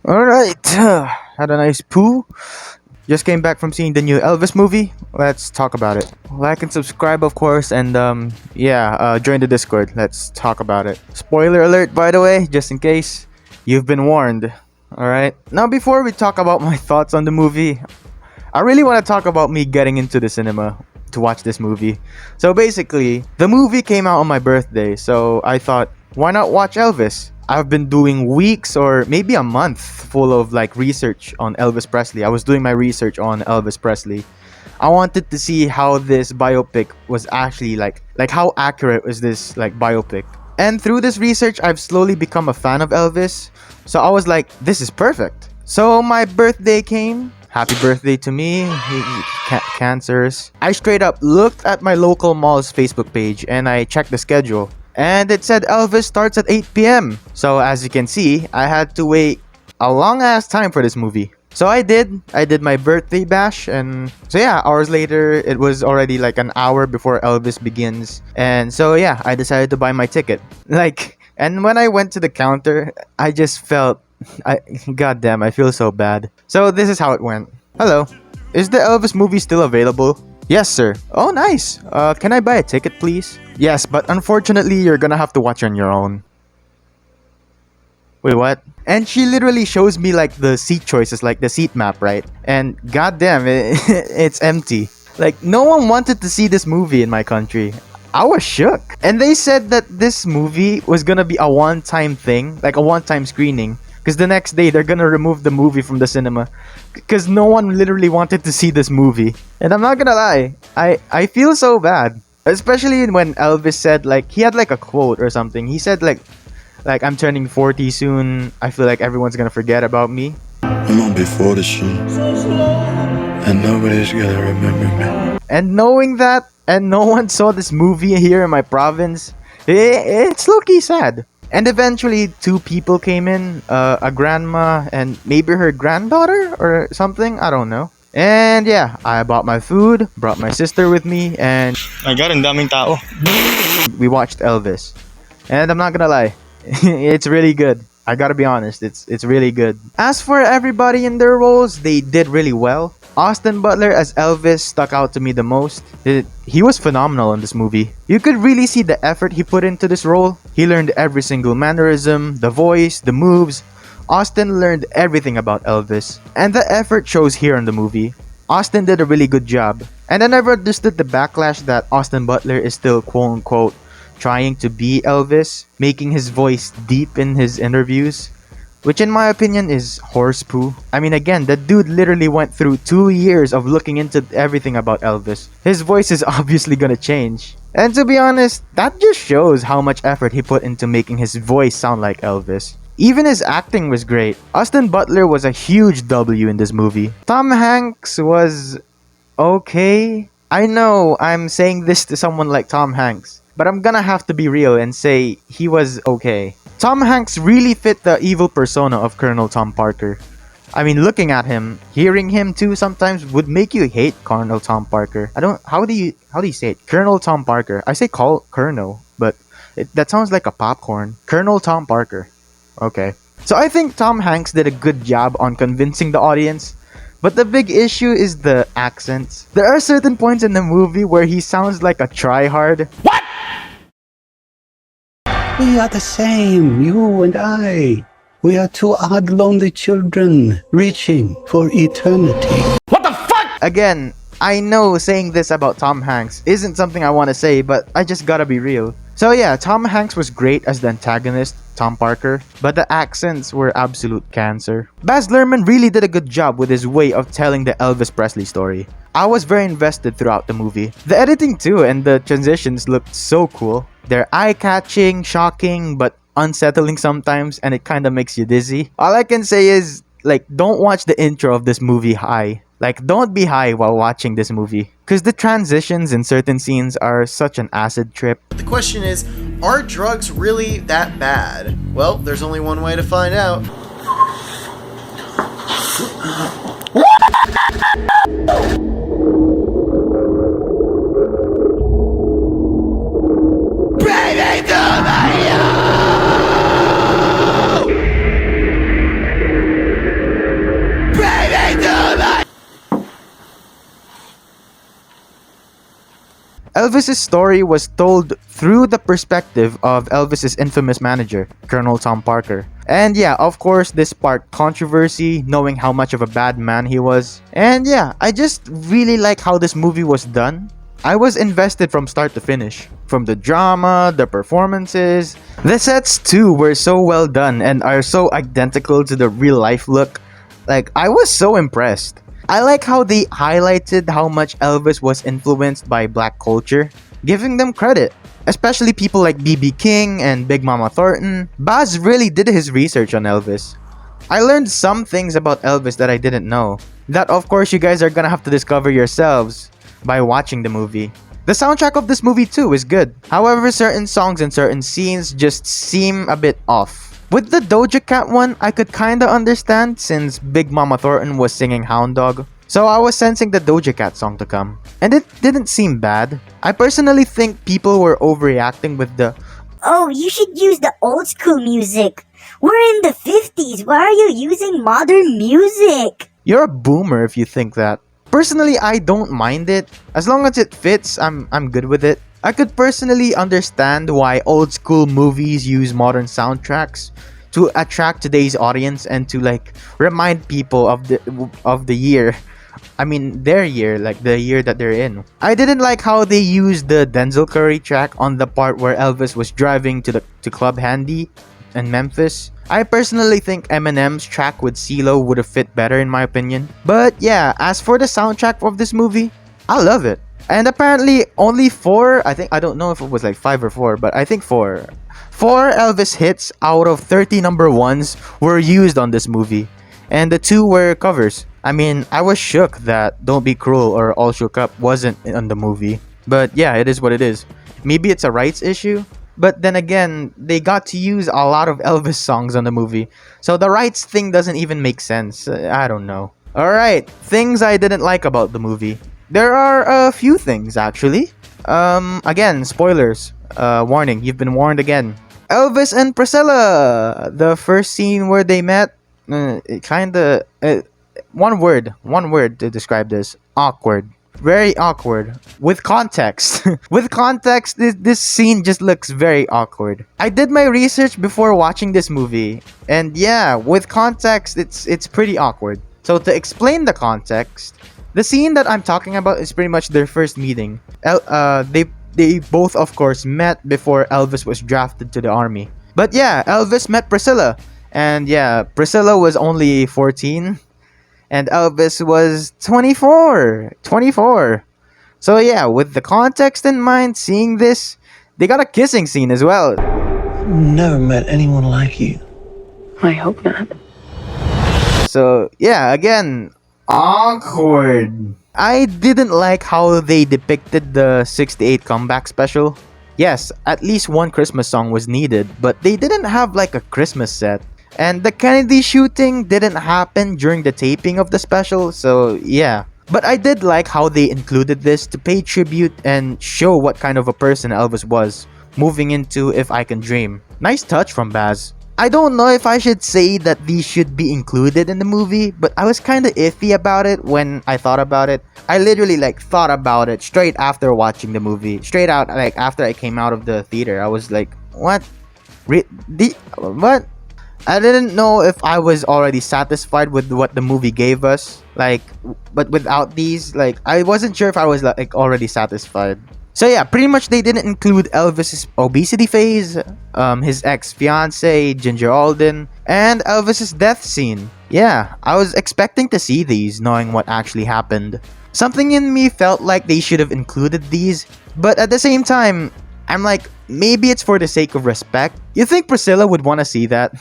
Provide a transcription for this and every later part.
Alright. Had a nice poo. Just came back from seeing the new Elvis movie. Let's talk about it. Like and subscribe, of course, and join the Discord. Let's talk about it. Spoiler alert, by the way, just in case. You've been warned. Alright? Now, before we talk about my thoughts on the movie, I really want to talk about me getting into the cinema to watch this movie. So basically, the movie came out on my birthday, so I thought, why not watch Elvis? I've been doing weeks or maybe a month full of like research on Elvis Presley. I was doing my research on Elvis Presley. I wanted to see how this biopic was actually like how accurate was this like biopic. And through this research, I've slowly become a fan of Elvis. So I was like, this is perfect. So my birthday came. Happy birthday to me, cancers. I straight up looked at my local mall's Facebook page and I checked the schedule. And it said Elvis starts at 8 p.m. So as you can see, I had to wait a long ass time for this movie. So I did my birthday bash, and so yeah, hours later, it was already like an hour before Elvis begins. And so yeah, I decided to buy my ticket. And when I went to the counter, I just felt, goddamn, I feel so bad. So this is how it went. Hello, is the Elvis movie still available? Yes, sir. Oh, nice. Can I buy a ticket, please? Yes, but unfortunately, you're gonna have to watch on your own. Wait, what? And she literally shows me like the seat choices, like the seat map, right? And goddamn, it's empty. Like, no one wanted to see this movie in my country. I was shook. And they said that this movie was gonna be a one-time thing, like a one-time screening. Because the next day, they're gonna remove the movie from the cinema. Because no one literally wanted to see this movie. And I'm not gonna lie, I feel so bad. Especially when Elvis said, like, he had like a quote or something. He said like I'm turning 40 soon. I feel like everyone's gonna forget about me. I'm gonna be 40 soon. And nobody's gonna remember me. And knowing that, and no one saw this movie here in my province, it's low-key sad. And eventually, two people came in, a grandma and maybe her granddaughter or something, I don't know. And yeah, I bought my food, brought my sister with me, and My God, ang daming tao. we watched Elvis. And I'm not gonna lie, it's really good. I gotta be honest, it's really good. As for everybody in their roles, they did really well. Austin Butler as Elvis stuck out to me the most. He was phenomenal in this movie. You could really see the effort he put into this role. He learned every single mannerism, the voice, the moves. Austin learned everything about Elvis. And the effort shows here in the movie. Austin did a really good job. And I never understood the backlash that Austin Butler is still quote-unquote trying to be Elvis, making his voice deep in his interviews. Which in my opinion is horse poo. I mean, again, the dude literally went through 2 years of looking into everything about Elvis. His voice is obviously gonna change. And to be honest, that just shows how much effort he put into making his voice sound like Elvis. Even his acting was great. Austin Butler was a huge W in this movie. Tom Hanks was okay. I know I'm saying this to someone like Tom Hanks, but I'm gonna have to be real and say he was okay. Tom Hanks really fit the evil persona of Colonel Tom Parker. I mean, looking at him, hearing him too sometimes would make you hate Colonel Tom Parker. How do you say it? Colonel Tom Parker. I say Colonel, but that sounds like a popcorn. Colonel Tom Parker. Okay. So I think Tom Hanks did a good job on convincing the audience. But the big issue is the accents. There are certain points in the movie where he sounds like a tryhard. What? We are the same, you and I. We are two odd, lonely children reaching for eternity. Again, I know saying this about Tom Hanks isn't something I want to say, but I just gotta be real. So yeah, Tom Hanks was great as the antagonist, Tom Parker, but the accents were absolute cancer. Baz Luhrmann really did a good job with his way of telling the Elvis Presley story. I was very invested throughout the movie. The editing too and the transitions looked so cool. They're eye-catching, shocking, but unsettling sometimes, and it kinda makes you dizzy. All I can say is, like, don't watch the intro of this movie high. Like, don't be high while watching this movie. Because the transitions in certain scenes are such an acid trip. The question is, are drugs really that bad? Well, there's only one way to find out. Elvis's story was told through the perspective of Elvis's infamous manager, Colonel Tom Parker. And yeah, of course, this sparked controversy, knowing how much of a bad man he was. And yeah, I just really like how this movie was done. I was invested from start to finish. From the drama, the performances. The sets too were so well done and are so identical to the real life look. Like, I was so impressed. I like how they highlighted how much Elvis was influenced by black culture, giving them credit. Especially people like B.B. King and Big Mama Thornton. Baz really did his research on Elvis. I learned some things about Elvis that I didn't know. That of course you guys are gonna have to discover yourselves by watching the movie. The soundtrack of this movie too is good. However, certain songs and certain scenes just seem a bit off. With the Doja Cat one, I could kinda understand since Big Mama Thornton was singing Hound Dog. So I was sensing the Doja Cat song to come. And it didn't seem bad. I personally think people were overreacting with the Oh, you should use the old school music. We're in the 50s. Why are you using modern music? You're a boomer if you think that. Personally, I don't mind it. As long as it fits, I'm good with it. I could personally understand why old school movies use modern soundtracks to attract today's audience and to like remind people of the year. I mean their year, like the year that they're in. I didn't like how they used the Denzel Curry track on the part where Elvis was driving to Club Handy in Memphis. I personally think Eminem's track with CeeLo would have fit better in my opinion. But yeah, as for the soundtrack of this movie, I love it. And apparently only 4, I don't know if it was like 5 or 4, but I think 4. 4 Elvis hits out of 30 number ones were used on this movie. And the 2 were covers. I mean, I was shook that Don't Be Cruel or All Shook Up wasn't on the movie. But yeah, it is what it is. Maybe it's a rights issue. But then again, they got to use a lot of Elvis songs on the movie. So the rights thing doesn't even make sense. I don't know. Alright, things I didn't like about the movie. There are a few things actually. Again, spoilers. Warning, you've been warned again. Elvis and Priscilla! The first scene where they met, it kinda... one word to describe this. Awkward. Very awkward. With context. With context, this scene just looks very awkward. I did my research before watching this movie. And yeah, with context, it's pretty awkward. So to explain the context, the scene that I'm talking about is pretty much their first meeting. They both of course met before Elvis was drafted to the army. But yeah, Elvis met Priscilla. And yeah, Priscilla was only 14. And Elvis was 24. 24. So yeah, with the context in mind, seeing this, they got a kissing scene as well. Never met anyone like you. I hope not. So yeah, again, awkward. I didn't like how they depicted the 68 comeback special. Yes, at least one Christmas song was needed, but they didn't have like a Christmas set. And the Kennedy shooting didn't happen during the taping of the special, so yeah. But I did like how they included this to pay tribute and show what kind of a person Elvis was, moving into If I Can Dream. Nice touch from Baz. I don't know if I should say that these should be included in the movie, but I was kinda iffy about it when I thought about it. I literally thought about it straight after watching the movie. Straight out, after I came out of the theater. I was like, what? What? I didn't know if I was already satisfied with what the movie gave us. But without these, I wasn't sure if I was already satisfied. So yeah, pretty much they didn't include Elvis's obesity phase, his ex-fiance, Ginger Alden, and Elvis's death scene. Yeah, I was expecting to see these, knowing what actually happened. Something in me felt like they should have included these, but at the same time, I'm like, maybe it's for the sake of respect. You think Priscilla would want to see that?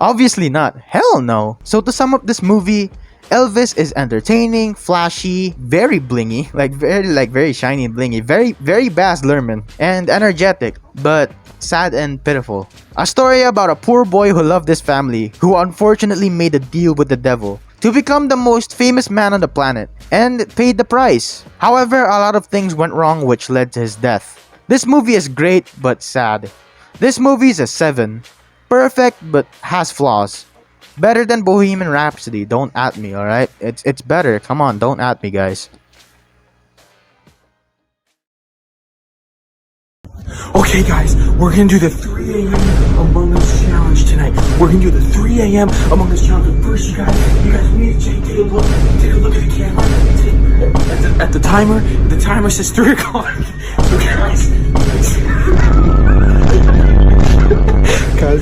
Obviously not. Hell no. So to sum up this movie, Elvis is entertaining, flashy, very blingy, very shiny and blingy, very Baz Luhrmann, and energetic, but sad and pitiful. A story about a poor boy who loved his family, who unfortunately made a deal with the devil to become the most famous man on the planet, and paid the price. However, a lot of things went wrong which led to his death. This movie is great but sad. This movie is a 7. Perfect but has flaws. Better than Bohemian Rhapsody. Don't at me, alright? It's better. Come on, don't at me, guys. Okay, guys, we're gonna do the 3 a.m. Among Us challenge tonight. We're gonna do the 3 a.m. Among Us challenge. But first, you guys need to take a look at the camera. At the timer. The timer says 3 o'clock. So, guys,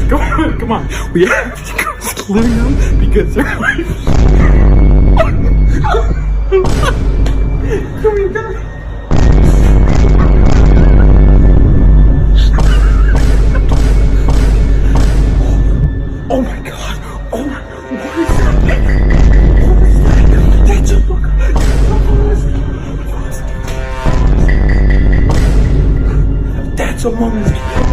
come on. We have to go salute them because they're like. Come here, guys. Oh my god! Oh my, what is that? What is that? That's Among Us! That's Among Us!